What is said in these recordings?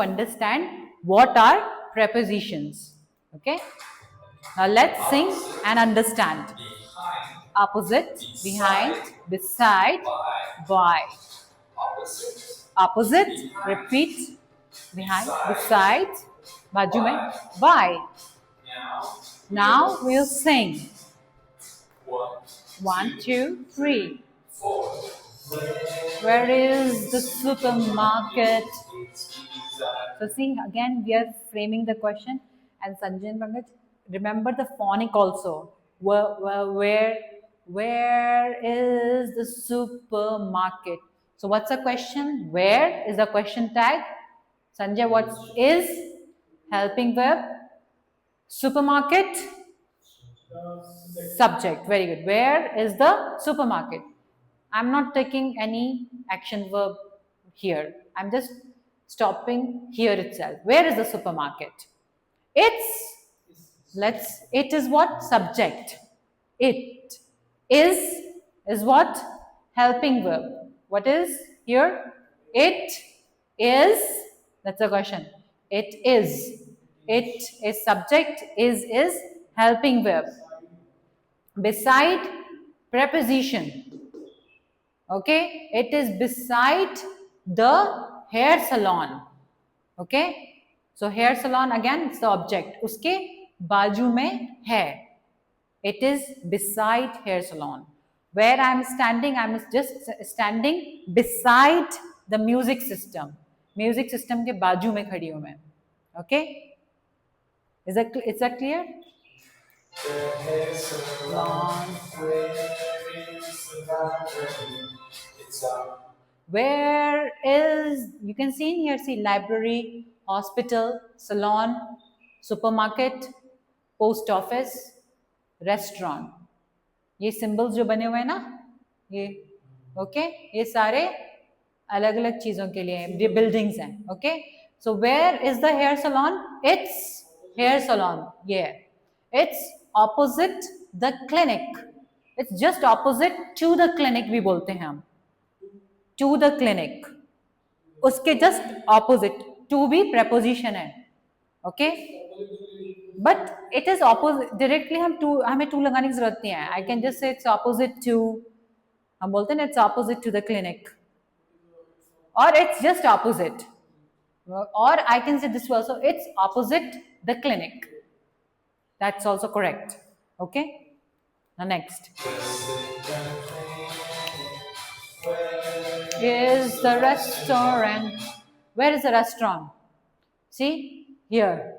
understand what are prepositions. Okay, now let's sing and understand. Opposite, behind, beside, by. Opposite, repeat, behind, beside, बाजू में, by. Now we'll sing. 1, 2, 3. Where is the supermarket? So see, again we are framing the question, and Sanjay and Pankaj, remember the phonic also. Where is the supermarket? So what's the question? Where is the question tag? Sanjay, what is helping verb? Supermarket? Subject. Very good. Where is the supermarket? I'm not taking any action verb here. I'm just stopping here itself. Where is the supermarket? It is what? Subject. It is what? Helping verb. What is here? It is, that's the question. It is. It is subject, is helping verb. Beside, preposition. Okay, it is beside the hair salon. Okay, so hair salon again, it's the object. Uske बाजू में है. It is beside hair salon. Where I am standing, I am just standing beside the music system. Music system के बाजू में खड़ी हूँ मैं. Okay, is that clear? Where is, you can see in here, see library, hospital, salon, supermarket, post office, restaurant. ये symbols जो बने हुए हैं ना, ये okay, ये सारे अलग अलग चीजों के लिए हैं, ये buildings हैं. Okay, so where is the hair salon? It's hair salon. Yeah, it's opposite the clinic. It's just opposite to the clinic भी बोलते हैं हम. To the clinic. उसके just opposite. To भी preposition है. Okay? But it is opposite. Directly हमें to लगाने की जरूरत नहीं है. I can just say it's opposite to. हम बोलते हैं it's opposite to the clinic. Or it's just opposite. Or I can say this also. It's opposite the clinic. That's also correct. Okay? Now next. Is the restaurant? Where is the restaurant? See here.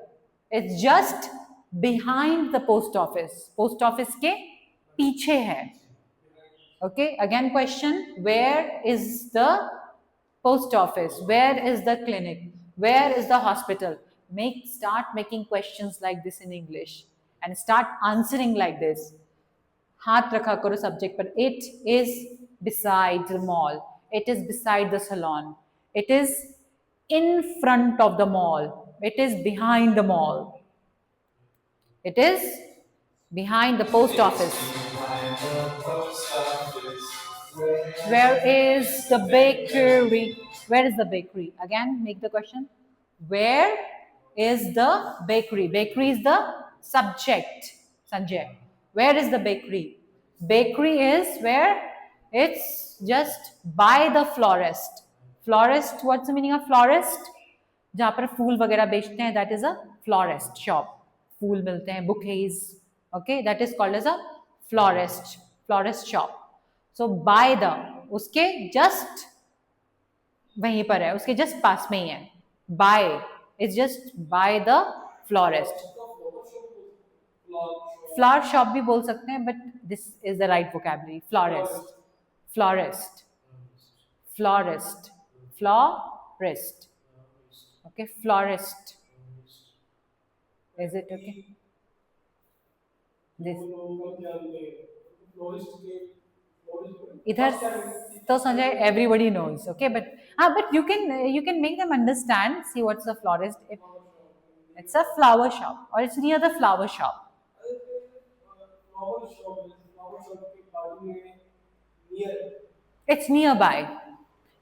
It's just behind the post office. Post office के पीछे है. Okay. Again question. Where is the post office? Where is the clinic? Where is the hospital? Start making questions like this in English and start answering like this. हाथ रखा करो subject पर. It is beside the mall. It is beside the salon. It is in front of the mall. It is behind the mall. It is behind the post office. Where is the bakery? Where is the bakery? Again, make the question. Where is the bakery? Bakery is the subject. Sanjay. Where is the bakery? Bakery is where? It's just by the florist. Florist, what's the meaning of florist? जहाँ पर फूल वगैरह बेचते हैं, that is a florist shop. फूल मिलते हैं, bouquets. Okay, that is called as a florist shop. So by the, उसके just वहीं पर है, उसके just पास में ही है. By, it's just by the florist. Flower shop भी बोल सकते हैं, but this is the right vocabulary. Florist. Okay, florist. Is it okay? This. इधर तो Sanjay everybody knows, okay, but you can make them understand. See what's a florist? It's a flower shop, or it's near the flower shop. It's nearby.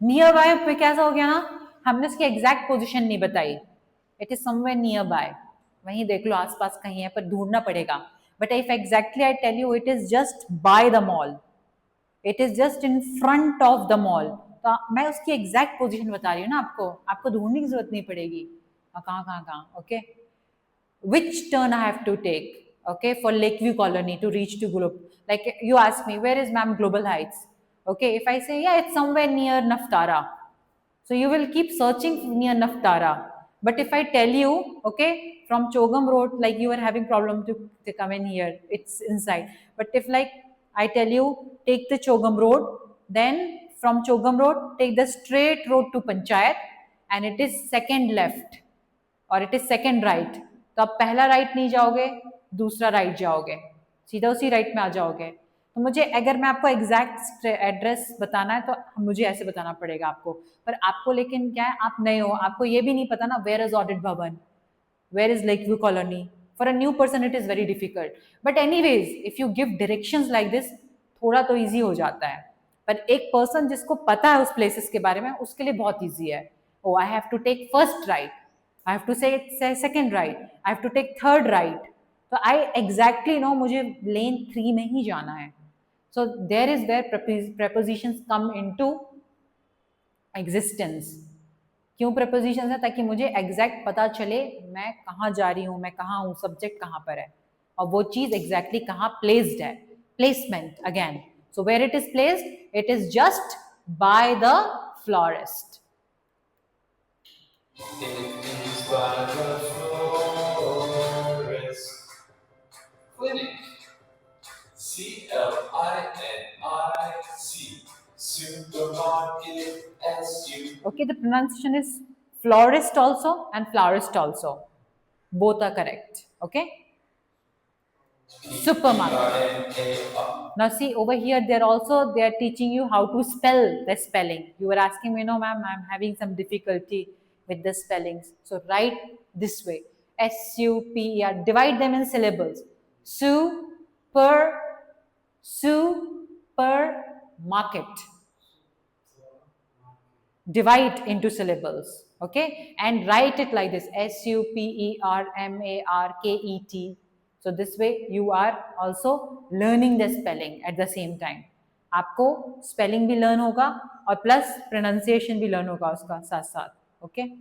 Nearby पे कैसा हो गया ना? हमने उसकी exact position नहीं बताई. It is somewhere nearby. वहीं देख लो आसपास कहीं है, पर ढूंढना पड़ेगा. But if exactly I tell you it is just by the mall, it is just in front of the mall, तो मैं उसकी एग्जैक्ट पोजीशन बता रही हूँ ना आपको. आपको ढूंढने की जरूरत नहीं पड़ेगी कहाँ कहाँ कहाँ. Okay, which turn I have to take, okay, for Lakeview Colony to reach to Globe. Like you ask me, where is ma'am Global Heights? Okay, if I say, yeah, it's somewhere near Naftara. So you will keep searching near Naftara. But if I tell you, okay, from Chogam Road, like you are having problem to come in here, it's inside. But if like I tell you, take the Chogam Road, then from Chogam Road, take the straight road to Panchayat, and it is second left और it is second right. तो आप पहला right नहीं जाओगे, दूसरा right जाओगे, सीधा उसी राइट में आ जाओगे. तो मुझे अगर मैं आपको एग्जैक्ट एड्रेस बताना है तो मुझे ऐसे बताना पड़ेगा आपको. पर आपको लेकिन क्या है, आप नए हो, आपको ये भी नहीं पता ना where is audit Bhavan, where is lake view colony. For a new person it is very difficult. But anyways if you give directions like this थोड़ा तो ईजी हो जाता है. पर एक पर्सन जिसको पता है उस प्लेसेस के बारे में उसके लिए बहुत ईजी है. Oh I have to take first right, I have to say second right, I have to take third right. So I exactly know मुझे lane 3 में ही जाना है. So there is where prepositions come into existence. क्यों prepositions है? ताकि मुझे exact पता चले मैं कहाँ जा रही हूँ, मैं कहाँ हूँ, subject कहाँ पर है और वो चीज़ exactly कहाँ placed है. Placement again. So where it is placed, it is just by the florist. It is by the florist clinic. CLINIC. Supermarket SU. Okay, the pronunciation is florist also and florist also. Both are correct. Okay. Supermarket. Now see over here they are teaching you how to spell the spelling. You were asking me, no ma'am, I'm having some difficulty with the spellings. So write this way. SUPER. Divide them in syllables. Supermarket. Divide into syllables. Okay, and write it like this. SUPERMARKET. So this way you are also learning the spelling at the same time. आपको spelling भी learn होगा और plus pronunciation भी learn होगा उसका साथ साथ. Okay.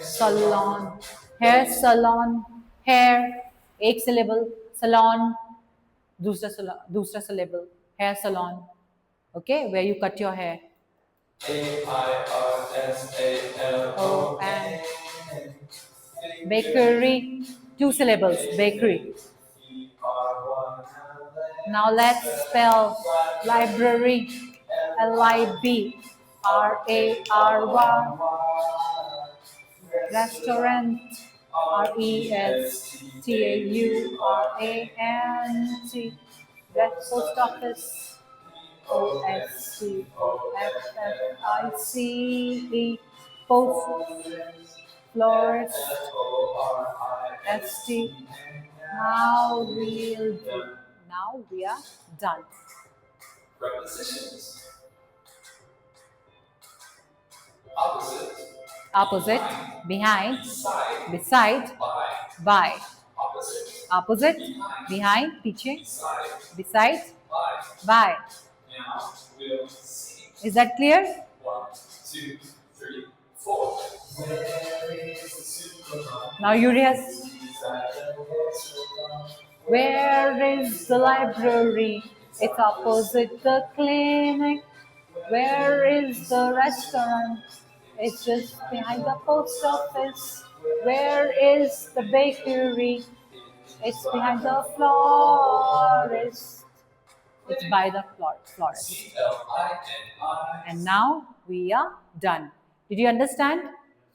Salon, hair salon, hair एक syllable, salon दूसरा syllable, hair salon. Okay, where you cut your hair. AIRSALON. Bakery, 2 syllables, bakery. Now let's spell library, LIBRARY. Restaurant, RESTAURANT. Post office, POSTOFFICE. Post, florist, ST. Now we are done. Prepositions. Opposite, behind, Side. beside, by. Opposite. Behind, पीछे, Beside. beside, by. Now we'll see. Is that clear? 1, 2, 3, 4. Where is the supermarket? Now you realize, where is the library? It's opposite the clinic. Where is the restaurant? It's just behind the post office. Where is the bakery? It's behind the florist. It's by the florist. CLINI. And now we are done. Did you understand?